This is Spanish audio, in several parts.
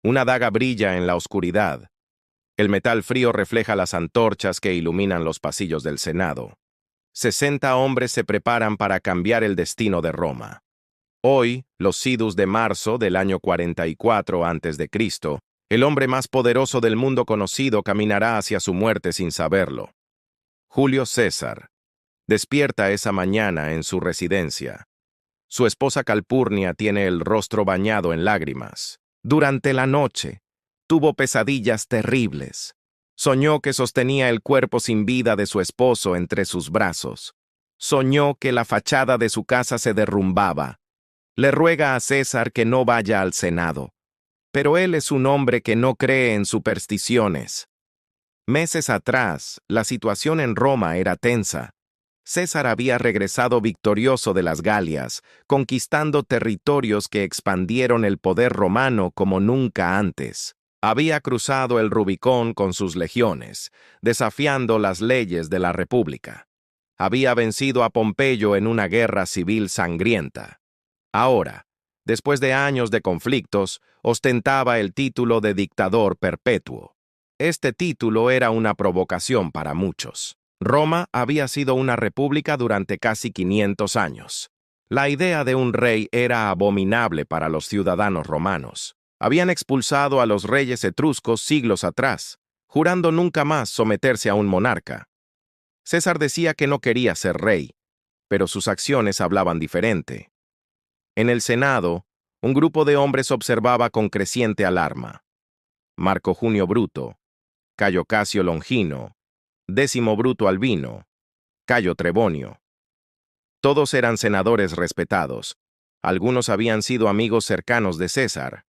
Una daga brilla en la oscuridad. El metal frío refleja las antorchas que iluminan los pasillos del Senado. 60 hombres se preparan para cambiar el destino de Roma. Hoy, los idus de marzo del año 44 a.C., el hombre más poderoso del mundo conocido caminará hacia su muerte sin saberlo. Julio César despierta esa mañana en su residencia. Su esposa Calpurnia tiene el rostro bañado en lágrimas. Durante la noche, tuvo pesadillas terribles. Soñó que sostenía el cuerpo sin vida de su esposo entre sus brazos. Soñó que la fachada de su casa se derrumbaba. Le ruega a César que no vaya al Senado. Pero él es un hombre que no cree en supersticiones. Meses atrás, la situación en Roma era tensa. César había regresado victorioso de las Galias, conquistando territorios que expandieron el poder romano como nunca antes. Había cruzado el Rubicón con sus legiones, desafiando las leyes de la República. Había vencido a Pompeyo en una guerra civil sangrienta. Ahora, después de años de conflictos, ostentaba el título de dictador perpetuo. Este título era una provocación para muchos. Roma había sido una república durante casi 500 años. La idea de un rey era abominable para los ciudadanos romanos. Habían expulsado a los reyes etruscos siglos atrás, jurando nunca más someterse a un monarca. César decía que no quería ser rey, pero sus acciones hablaban diferente. En el Senado, un grupo de hombres observaba con creciente alarma. Marco Junio Bruto, Cayo Casio Longino, Décimo Bruto Albino, Cayo Trebonio. Todos eran senadores respetados. Algunos habían sido amigos cercanos de César.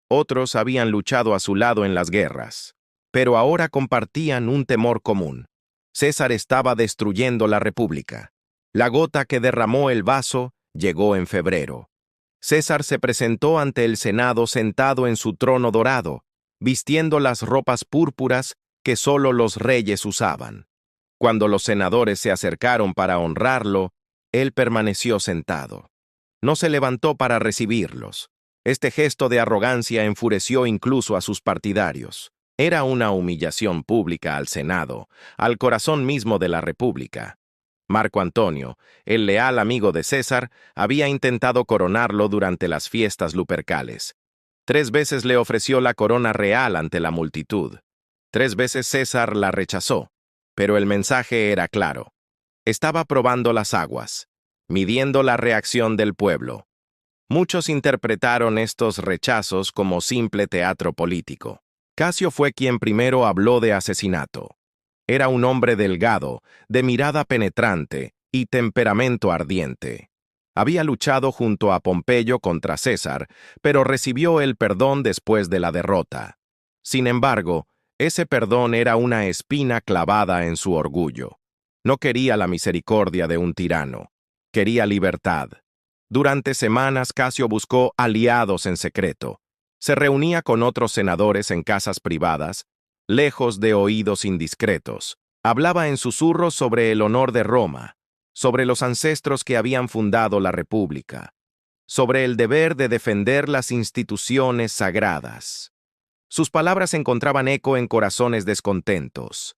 Otros habían luchado a su lado en las guerras. Pero ahora compartían un temor común. César estaba destruyendo la república. La gota que derramó el vaso llegó en febrero. César se presentó ante el Senado sentado en su trono dorado, vistiendo las ropas púrpuras que solo los reyes usaban. Cuando los senadores se acercaron para honrarlo, él permaneció sentado. No se levantó para recibirlos. Este gesto de arrogancia enfureció incluso a sus partidarios. Era una humillación pública al Senado, al corazón mismo de la República. Marco Antonio, el leal amigo de César, había intentado coronarlo durante las fiestas lupercales. 3 veces le ofreció la corona real ante la multitud. 3 veces César la rechazó, pero el mensaje era claro. Estaba probando las aguas, midiendo la reacción del pueblo. Muchos interpretaron estos rechazos como simple teatro político. Casio fue quien primero habló de asesinato. Era un hombre delgado, de mirada penetrante y temperamento ardiente. Había luchado junto a Pompeyo contra César, pero recibió el perdón después de la derrota. Sin embargo, ese perdón era una espina clavada en su orgullo. No quería la misericordia de un tirano. Quería libertad. Durante semanas Casio buscó aliados en secreto. Se reunía con otros senadores en casas privadas, lejos de oídos indiscretos. Hablaba en susurros sobre el honor de Roma, sobre los ancestros que habían fundado la República, sobre el deber de defender las instituciones sagradas. Sus palabras encontraban eco en corazones descontentos.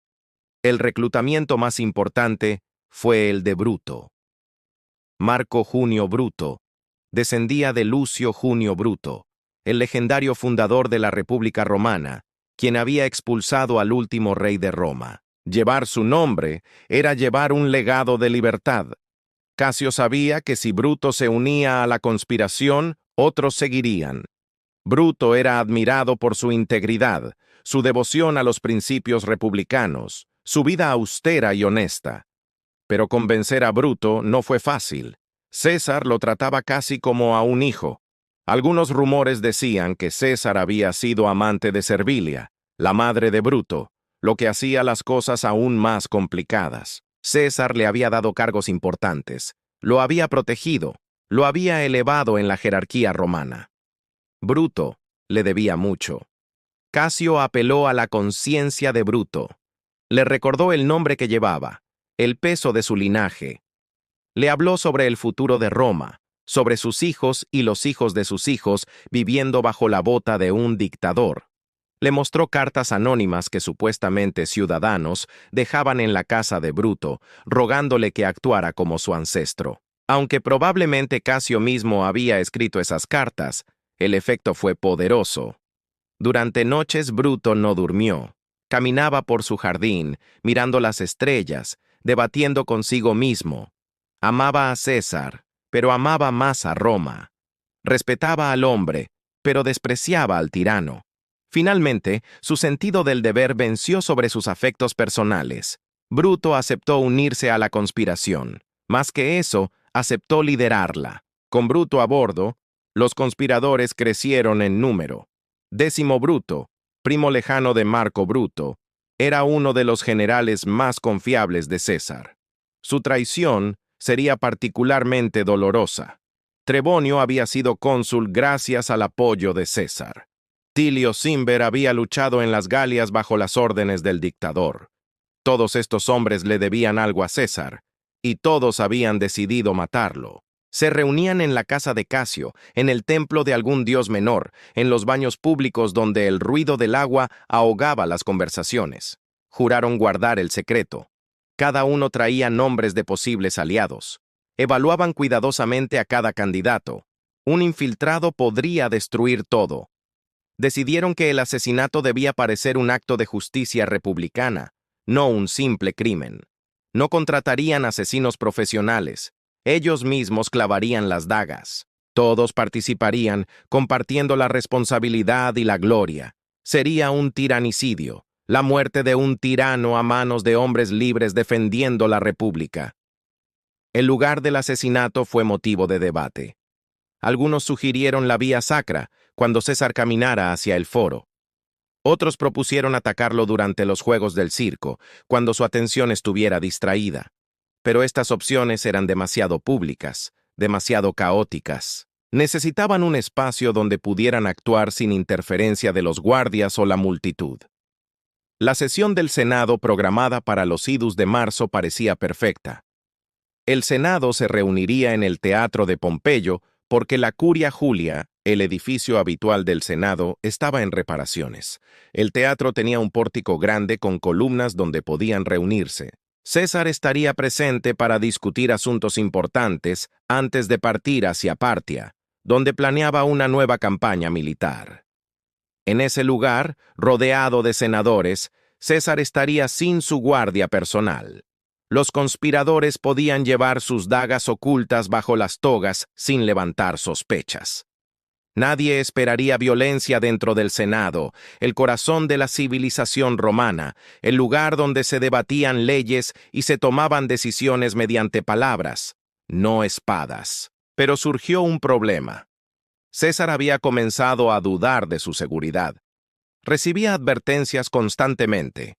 El reclutamiento más importante fue el de Bruto. Marco Junio Bruto descendía de Lucio Junio Bruto, el legendario fundador de la República Romana, quien había expulsado al último rey de Roma. Llevar su nombre era llevar un legado de libertad. Casio sabía que si Bruto se unía a la conspiración, otros seguirían. Bruto era admirado por su integridad, su devoción a los principios republicanos, su vida austera y honesta. Pero convencer a Bruto no fue fácil. César lo trataba casi como a un hijo. Algunos rumores decían que César había sido amante de Servilia, la madre de Bruto, lo que hacía las cosas aún más complicadas. César le había dado cargos importantes, lo había protegido, lo había elevado en la jerarquía romana. Bruto le debía mucho. Casio apeló a la conciencia de Bruto. Le recordó el nombre que llevaba, el peso de su linaje. Le habló sobre el futuro de Roma, sobre sus hijos y los hijos de sus hijos viviendo bajo la bota de un dictador. Le mostró cartas anónimas que supuestamente ciudadanos dejaban en la casa de Bruto, rogándole que actuara como su ancestro. Aunque probablemente Casio mismo había escrito esas cartas, el efecto fue poderoso. Durante noches Bruto no durmió. Caminaba por su jardín, mirando las estrellas, debatiendo consigo mismo. Amaba a César, pero amaba más a Roma. Respetaba al hombre, pero despreciaba al tirano. Finalmente, su sentido del deber venció sobre sus afectos personales. Bruto aceptó unirse a la conspiración. Más que eso, aceptó liderarla. Con Bruto a bordo, los conspiradores crecieron en número. Décimo Bruto, primo lejano de Marco Bruto, era uno de los generales más confiables de César. Su traición sería particularmente dolorosa. Trebonio había sido cónsul gracias al apoyo de César. Tilio Cimber había luchado en las Galias bajo las órdenes del dictador. Todos estos hombres le debían algo a César, y todos habían decidido matarlo. Se reunían en la casa de Casio, en el templo de algún dios menor, en los baños públicos donde el ruido del agua ahogaba las conversaciones. Juraron guardar el secreto. Cada uno traía nombres de posibles aliados. Evaluaban cuidadosamente a cada candidato. Un infiltrado podría destruir todo. Decidieron que el asesinato debía parecer un acto de justicia republicana, no un simple crimen. No contratarían asesinos profesionales. Ellos mismos clavarían las dagas. Todos participarían, compartiendo la responsabilidad y la gloria. Sería un tiranicidio, la muerte de un tirano a manos de hombres libres defendiendo la república. El lugar del asesinato fue motivo de debate. Algunos sugirieron la vía sacra, cuando César caminara hacia el foro. Otros propusieron atacarlo durante los juegos del circo, cuando su atención estuviera distraída. Pero estas opciones eran demasiado públicas, demasiado caóticas. Necesitaban un espacio donde pudieran actuar sin interferencia de los guardias o la multitud. La sesión del Senado programada para los idus de marzo parecía perfecta. El Senado se reuniría en el Teatro de Pompeyo porque la Curia Julia, el edificio habitual del Senado, estaba en reparaciones. El teatro tenía un pórtico grande con columnas donde podían reunirse. César estaría presente para discutir asuntos importantes antes de partir hacia Partia, donde planeaba una nueva campaña militar. En ese lugar, rodeado de senadores, César estaría sin su guardia personal. Los conspiradores podían llevar sus dagas ocultas bajo las togas sin levantar sospechas. Nadie esperaría violencia dentro del Senado, el corazón de la civilización romana, el lugar donde se debatían leyes y se tomaban decisiones mediante palabras, no espadas. Pero surgió un problema. César había comenzado a dudar de su seguridad. Recibía advertencias constantemente.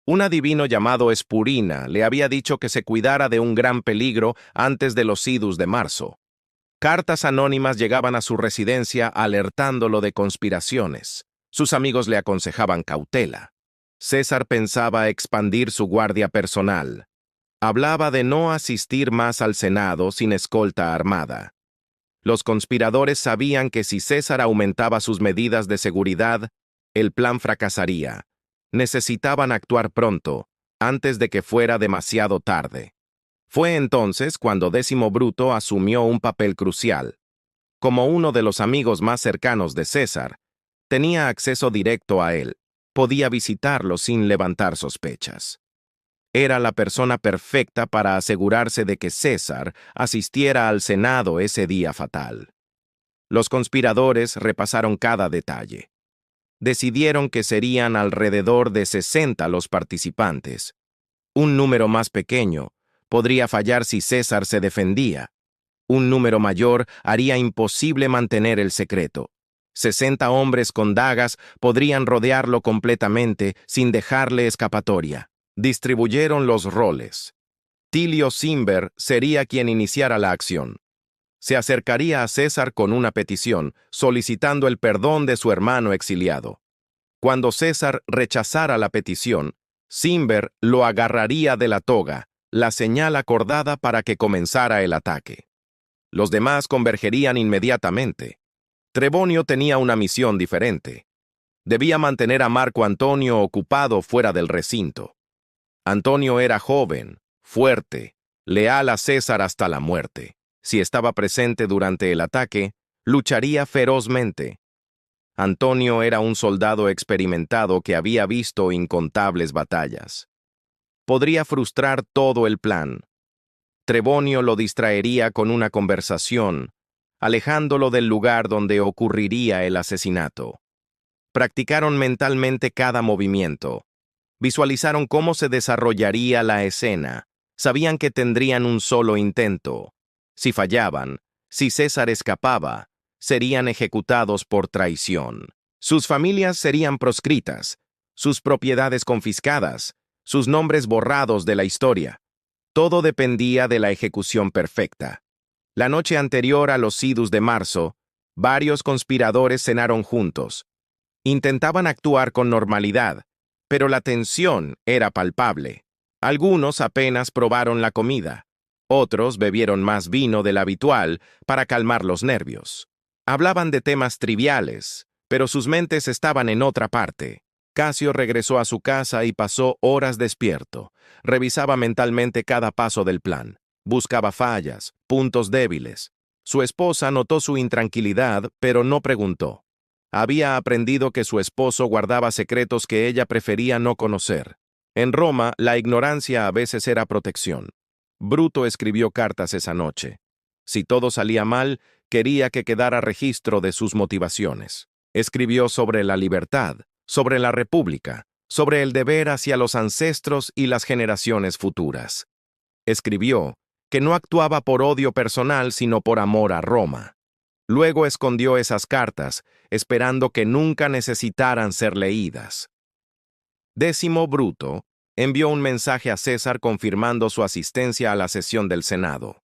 Un adivino llamado Espurina le había dicho que se cuidara de un gran peligro antes de los idus de marzo. Cartas anónimas llegaban a su residencia alertándolo de conspiraciones. Sus amigos le aconsejaban cautela. César pensaba expandir su guardia personal. Hablaba de no asistir más al Senado sin escolta armada. Los conspiradores sabían que si César aumentaba sus medidas de seguridad, el plan fracasaría. Necesitaban actuar pronto, antes de que fuera demasiado tarde. Fue entonces cuando Décimo Bruto asumió un papel crucial. Como uno de los amigos más cercanos de César, tenía acceso directo a él. Podía visitarlo sin levantar sospechas. Era la persona perfecta para asegurarse de que César asistiera al Senado ese día fatal. Los conspiradores repasaron cada detalle. Decidieron que serían alrededor de 60 los participantes. Un número más pequeño podría fallar si César se defendía. Un número mayor haría imposible mantener el secreto. 60 hombres con dagas podrían rodearlo completamente sin dejarle escapatoria. Distribuyeron los roles. Tilio Cimber sería quien iniciara la acción. Se acercaría a César con una petición, solicitando el perdón de su hermano exiliado. Cuando César rechazara la petición, Cimber lo agarraría de la toga, la señal acordada para que comenzara el ataque. Los demás convergerían inmediatamente. Trebonio tenía una misión diferente. Debía mantener a Marco Antonio ocupado fuera del recinto. Antonio era joven, fuerte, leal a César hasta la muerte. Si estaba presente durante el ataque, lucharía ferozmente. Antonio era un soldado experimentado que había visto incontables batallas. Podría frustrar todo el plan. Trebonio lo distraería con una conversación, alejándolo del lugar donde ocurriría el asesinato. Practicaron mentalmente cada movimiento. Visualizaron cómo se desarrollaría la escena. Sabían que tendrían un solo intento. Si fallaban, si César escapaba, serían ejecutados por traición. Sus familias serían proscritas, sus propiedades confiscadas, sus nombres borrados de la historia. Todo dependía de la ejecución perfecta. La noche anterior a los idus de marzo, varios conspiradores cenaron juntos. Intentaban actuar con normalidad, pero la tensión era palpable. Algunos apenas probaron la comida. Otros bebieron más vino del habitual para calmar los nervios. Hablaban de temas triviales, pero sus mentes estaban en otra parte. Casio regresó a su casa y pasó horas despierto. Revisaba mentalmente cada paso del plan. Buscaba fallas, puntos débiles. Su esposa notó su intranquilidad, pero no preguntó. Había aprendido que su esposo guardaba secretos que ella prefería no conocer. En Roma, la ignorancia a veces era protección. Bruto escribió cartas esa noche. Si todo salía mal, quería que quedara registro de sus motivaciones. Escribió sobre la libertad, sobre la república, sobre el deber hacia los ancestros y las generaciones futuras. Escribió que no actuaba por odio personal, sino por amor a Roma. Luego escondió esas cartas, esperando que nunca necesitaran ser leídas. Décimo Bruto envió un mensaje a César confirmando su asistencia a la sesión del Senado.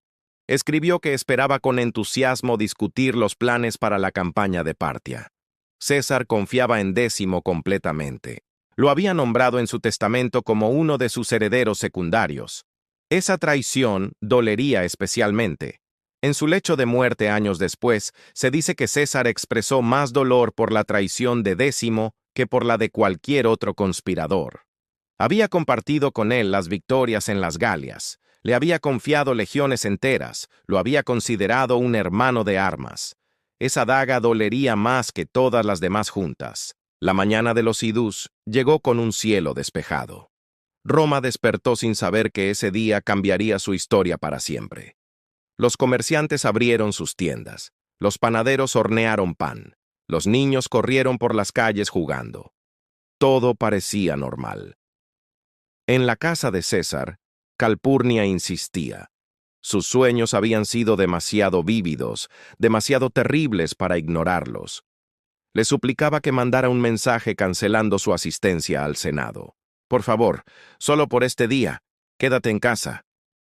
Escribió que esperaba con entusiasmo discutir los planes para la campaña de Partia. César confiaba en Décimo completamente. Lo había nombrado en su testamento como uno de sus herederos secundarios. Esa traición dolería especialmente. En su lecho de muerte años después, se dice que César expresó más dolor por la traición de Décimo que por la de cualquier otro conspirador. Había compartido con él las victorias en las Galias, le había confiado legiones enteras, lo había considerado un hermano de armas. Esa daga dolería más que todas las demás juntas. La mañana de los idus llegó con un cielo despejado. Roma despertó sin saber que ese día cambiaría su historia para siempre. Los comerciantes abrieron sus tiendas, los panaderos hornearon pan, los niños corrieron por las calles jugando. Todo parecía normal. En la casa de César, Calpurnia insistía. Sus sueños habían sido demasiado vívidos, demasiado terribles para ignorarlos. Le suplicaba que mandara un mensaje cancelando su asistencia al Senado. Por favor, solo por este día, quédate en casa.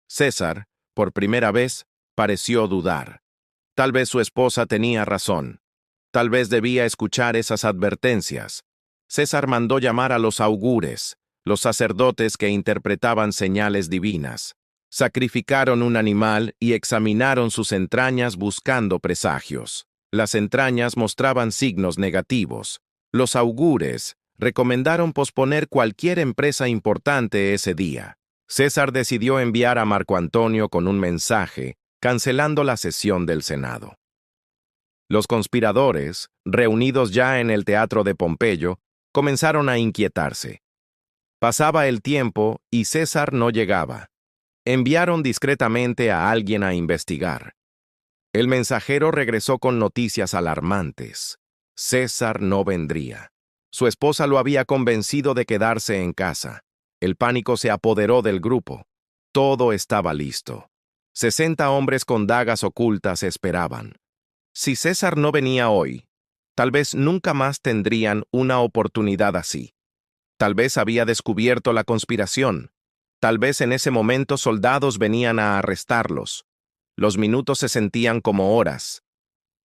César, por primera vez, pareció dudar. Tal vez su esposa tenía razón. Tal vez debía escuchar esas advertencias. César mandó llamar a los augures, los sacerdotes que interpretaban señales divinas. Sacrificaron un animal y examinaron sus entrañas buscando presagios. Las entrañas mostraban signos negativos. Los augures recomendaron posponer cualquier empresa importante ese día. César decidió enviar a Marco Antonio con un mensaje, cancelando la sesión del Senado. Los conspiradores, reunidos ya en el teatro de Pompeyo, comenzaron a inquietarse. Pasaba el tiempo y César no llegaba. Enviaron discretamente a alguien a investigar. El mensajero regresó con noticias alarmantes. César no vendría. Su esposa lo había convencido de quedarse en casa. El pánico se apoderó del grupo. Todo estaba listo. 60 hombres con dagas ocultas esperaban. Si César no venía hoy, tal vez nunca más tendrían una oportunidad así. Tal vez había descubierto la conspiración. Tal vez en ese momento soldados venían a arrestarlos. Los minutos se sentían como horas.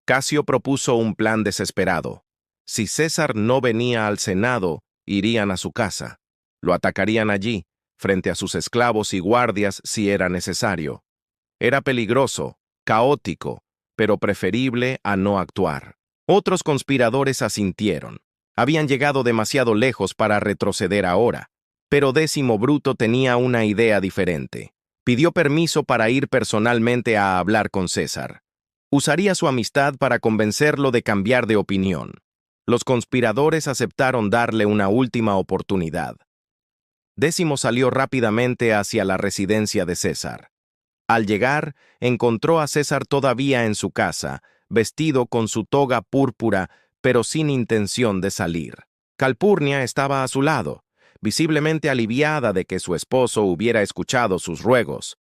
Casio propuso un plan desesperado. Si César no venía al Senado, irían a su casa. Lo atacarían allí, frente a sus esclavos y guardias si era necesario. Era peligroso, caótico, pero preferible a no actuar. Otros conspiradores asintieron. Habían llegado demasiado lejos para retroceder ahora, pero Décimo Bruto tenía una idea diferente. Pidió permiso para ir personalmente a hablar con César. Usaría su amistad para convencerlo de cambiar de opinión. Los conspiradores aceptaron darle una última oportunidad. Décimo salió rápidamente hacia la residencia de César. Al llegar, encontró a César todavía en su casa, vestido con su toga púrpura, pero sin intención de salir. Calpurnia estaba a su lado, visiblemente aliviada de que su esposo hubiera escuchado sus ruegos.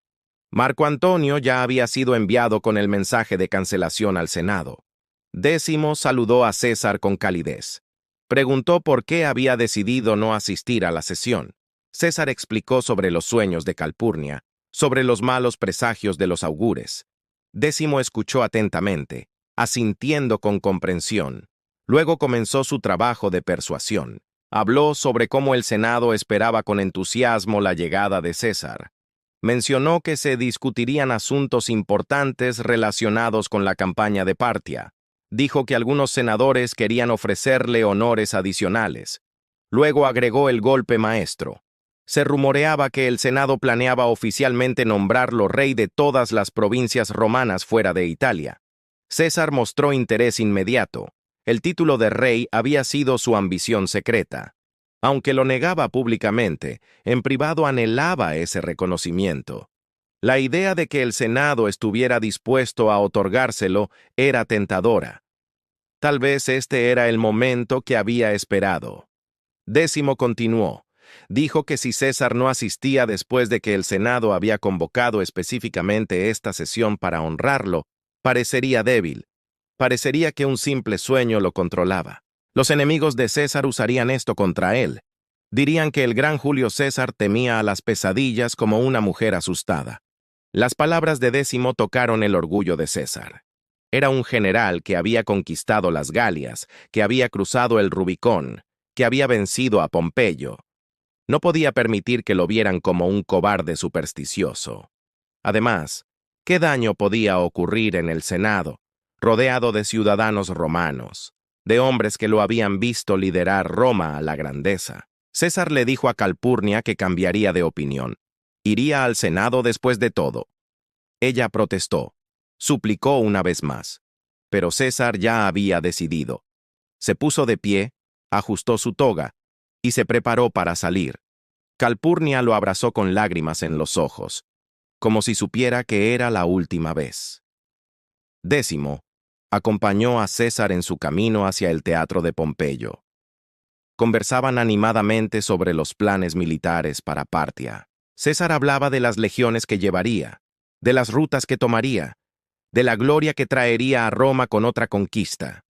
Marco Antonio ya había sido enviado con el mensaje de cancelación al Senado. Décimo saludó a César con calidez. Preguntó por qué había decidido no asistir a la sesión. César explicó sobre los sueños de Calpurnia, sobre los malos presagios de los augures. Décimo escuchó atentamente, asintiendo con comprensión. Luego comenzó su trabajo de persuasión. Habló sobre cómo el Senado esperaba con entusiasmo la llegada de César. Mencionó que se discutirían asuntos importantes relacionados con la campaña de Partia. Dijo que algunos senadores querían ofrecerle honores adicionales. Luego agregó el golpe maestro. Se rumoreaba que el Senado planeaba oficialmente nombrarlo rey de todas las provincias romanas fuera de Italia. César mostró interés inmediato. El título de rey había sido su ambición secreta. Aunque lo negaba públicamente, en privado anhelaba ese reconocimiento. La idea de que el Senado estuviera dispuesto a otorgárselo era tentadora. Tal vez este era el momento que había esperado. Décimo continuó. Dijo que si César no asistía después de que el Senado había convocado específicamente esta sesión para honrarlo, parecería débil. Parecería que un simple sueño lo controlaba. Los enemigos de César usarían esto contra él. Dirían que el gran Julio César temía a las pesadillas como una mujer asustada. Las palabras de Décimo tocaron el orgullo de César. Era un general que había conquistado las Galias, que había cruzado el Rubicón, que había vencido a Pompeyo. No podía permitir que lo vieran como un cobarde supersticioso. Además, ¿qué daño podía ocurrir en el Senado, rodeado de ciudadanos romanos, de hombres que lo habían visto liderar Roma a la grandeza? César le dijo a Calpurnia que cambiaría de opinión. Iría al Senado después de todo. Ella protestó, suplicó una vez más. Pero César ya había decidido. Se puso de pie, ajustó su toga y se preparó para salir. Calpurnia lo abrazó con lágrimas en los ojos, como si supiera que era la última vez. Décimo acompañó a César en su camino hacia el teatro de Pompeyo. Conversaban animadamente sobre los planes militares para Partia. César hablaba de las legiones que llevaría, de las rutas que tomaría, de la gloria que traería a Roma con otra conquista.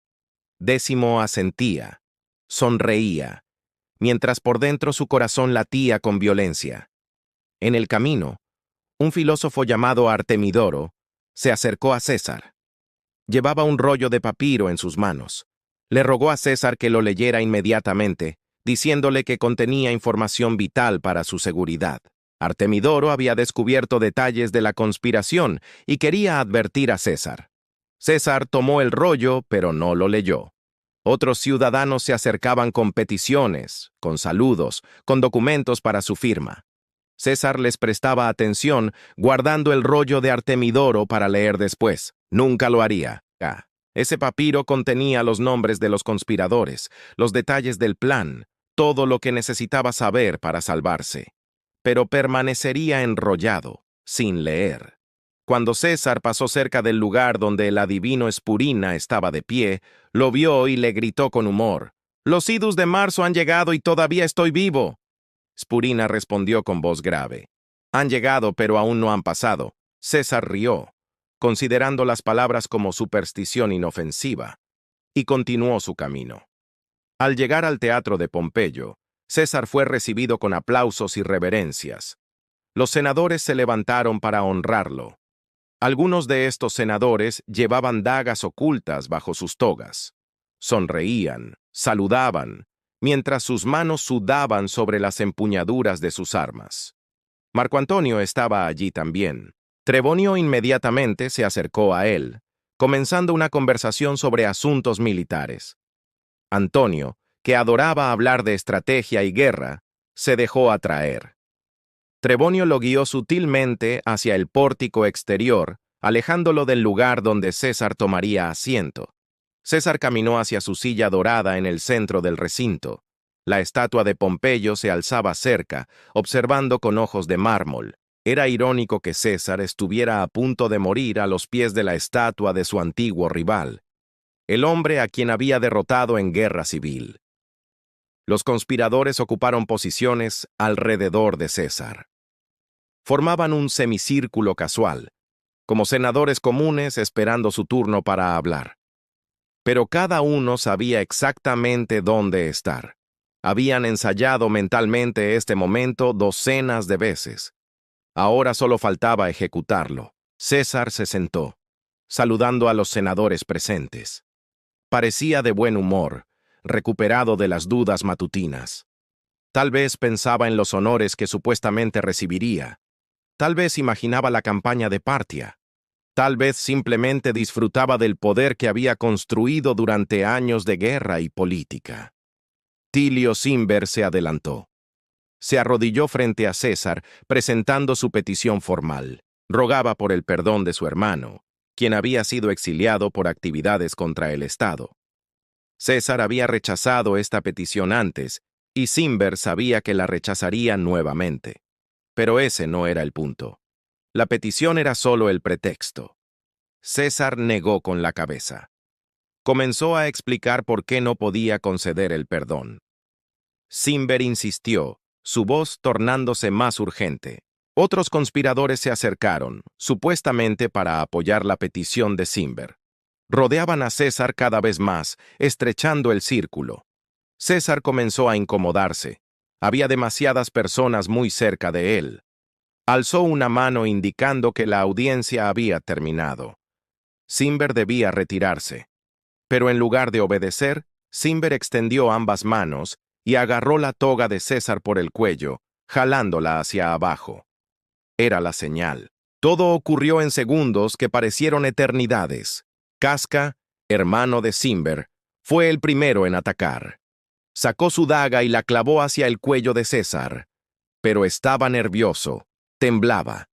Décimo asentía, sonreía, mientras por dentro su corazón latía con violencia. En el camino, un filósofo llamado Artemidoro se acercó a César. Llevaba un rollo de papiro en sus manos. Le rogó a César que lo leyera inmediatamente, diciéndole que contenía información vital para su seguridad. Artemidoro había descubierto detalles de la conspiración y quería advertir a César. César tomó el rollo, pero no lo leyó. Otros ciudadanos se acercaban con peticiones, con saludos, con documentos para su firma. César les prestaba atención, guardando el rollo de Artemidoro para leer después. Nunca lo haría. Ese papiro contenía los nombres de los conspiradores, los detalles del plan, todo lo que necesitaba saber para salvarse. Pero permanecería enrollado, sin leer. Cuando César pasó cerca del lugar donde el adivino Spurina estaba de pie, lo vio y le gritó con humor: «Los idus de marzo han llegado y todavía estoy vivo». Spurina respondió con voz grave: «Han llegado, pero aún no han pasado». César rió, considerando las palabras como superstición inofensiva, y continuó su camino. Al llegar al teatro de Pompeyo, César fue recibido con aplausos y reverencias. Los senadores se levantaron para honrarlo. Algunos de estos senadores llevaban dagas ocultas bajo sus togas. Sonreían, saludaban, mientras sus manos sudaban sobre las empuñaduras de sus armas. Marco Antonio estaba allí también. Trebonio inmediatamente se acercó a él, comenzando una conversación sobre asuntos militares. Antonio, que adoraba hablar de estrategia y guerra, se dejó atraer. Trebonio lo guió sutilmente hacia el pórtico exterior, alejándolo del lugar donde César tomaría asiento. César caminó hacia su silla dorada en el centro del recinto. La estatua de Pompeyo se alzaba cerca, observando con ojos de mármol. Era irónico que César estuviera a punto de morir a los pies de la estatua de su antiguo rival, el hombre a quien había derrotado en guerra civil. Los conspiradores ocuparon posiciones alrededor de César. Formaban un semicírculo casual, como senadores comunes esperando su turno para hablar. Pero cada uno sabía exactamente dónde estar. Habían ensayado mentalmente este momento docenas de veces. Ahora solo faltaba ejecutarlo. César se sentó, saludando a los senadores presentes. Parecía de buen humor, recuperado de las dudas matutinas. Tal vez pensaba en los honores que supuestamente recibiría. Tal vez imaginaba la campaña de Partia. Tal vez simplemente disfrutaba del poder que había construido durante años de guerra y política. Tilio Cimber se adelantó. Se arrodilló frente a César, presentando su petición formal. Rogaba por el perdón de su hermano, quien había sido exiliado por actividades contra el Estado. César había rechazado esta petición antes, y Cimber sabía que la rechazaría nuevamente. Pero ese no era el punto. La petición era solo el pretexto. César negó con la cabeza. Comenzó a explicar por qué no podía conceder el perdón. Cimber insistió, su voz tornándose más urgente. Otros conspiradores se acercaron, supuestamente para apoyar la petición de Cimber. Rodeaban a César cada vez más, estrechando el círculo. César comenzó a incomodarse. Había demasiadas personas muy cerca de él. Alzó una mano indicando que la audiencia había terminado. Cimber debía retirarse. Pero en lugar de obedecer, Cimber extendió ambas manos y agarró la toga de César por el cuello, jalándola hacia abajo. Era la señal. Todo ocurrió en segundos que parecieron eternidades. Casca, hermano de Cimber, fue el primero en atacar. Sacó su daga y la clavó hacia el cuello de César. Pero estaba nervioso, temblaba.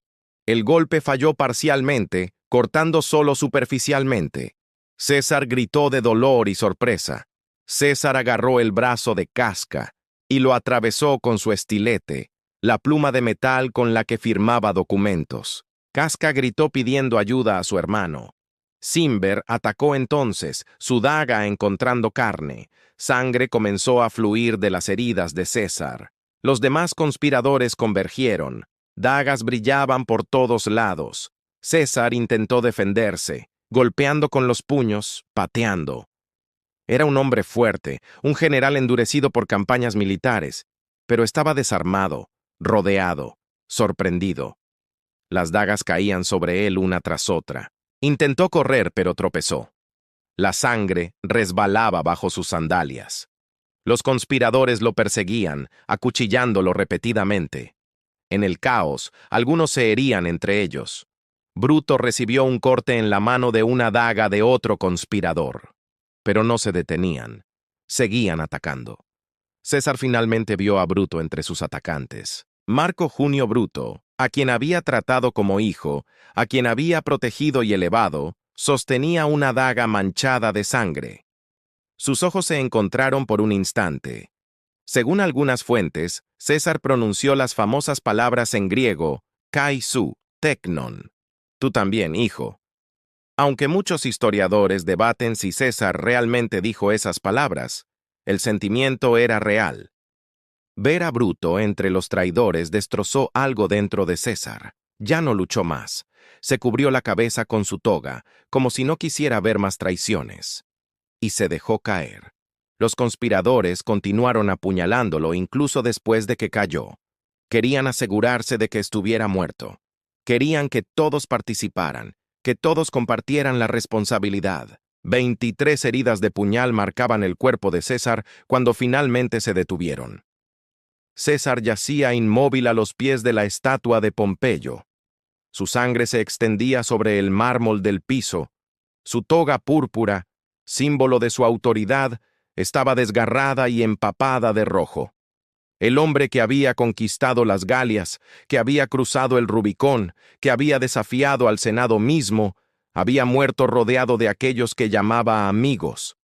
El golpe falló parcialmente, cortando solo superficialmente. César gritó de dolor y sorpresa. César agarró el brazo de Casca y lo atravesó con su estilete, la pluma de metal con la que firmaba documentos. Casca gritó pidiendo ayuda a su hermano. Cimber atacó entonces, su daga encontrando carne. Sangre comenzó a fluir de las heridas de César. Los demás conspiradores convergieron. Dagas brillaban por todos lados. César intentó defenderse, golpeando con los puños, pateando. Era un hombre fuerte, un general endurecido por campañas militares, pero estaba desarmado, rodeado, sorprendido. Las dagas caían sobre él una tras otra. Intentó correr, pero tropezó. La sangre resbalaba bajo sus sandalias. Los conspiradores lo perseguían, acuchillándolo repetidamente. En el caos, algunos se herían entre ellos. Bruto recibió un corte en la mano de una daga de otro conspirador. Pero no se detenían. Seguían atacando. César finalmente vio a Bruto entre sus atacantes. Marco Junio Bruto, a quien había tratado como hijo, a quien había protegido y elevado, sostenía una daga manchada de sangre. Sus ojos se encontraron por un instante. Según algunas fuentes, César pronunció las famosas palabras en griego, kai su, teknon. Tú también, hijo. Aunque muchos historiadores debaten si César realmente dijo esas palabras, el sentimiento era real. Ver a Bruto entre los traidores destrozó algo dentro de César. Ya no luchó más. Se cubrió la cabeza con su toga, como si no quisiera ver más traiciones. Y se dejó caer. Los conspiradores continuaron apuñalándolo incluso después de que cayó. Querían asegurarse de que estuviera muerto. Querían que todos participaran, que todos compartieran la responsabilidad. 23 heridas de puñal marcaban el cuerpo de César cuando finalmente se detuvieron. César yacía inmóvil a los pies de la estatua de Pompeyo. Su sangre se extendía sobre el mármol del piso. Su toga púrpura, símbolo de su autoridad, estaba desgarrada y empapada de rojo. El hombre que había conquistado las Galias, que había cruzado el Rubicón, que había desafiado al Senado mismo, había muerto rodeado de aquellos que llamaba amigos.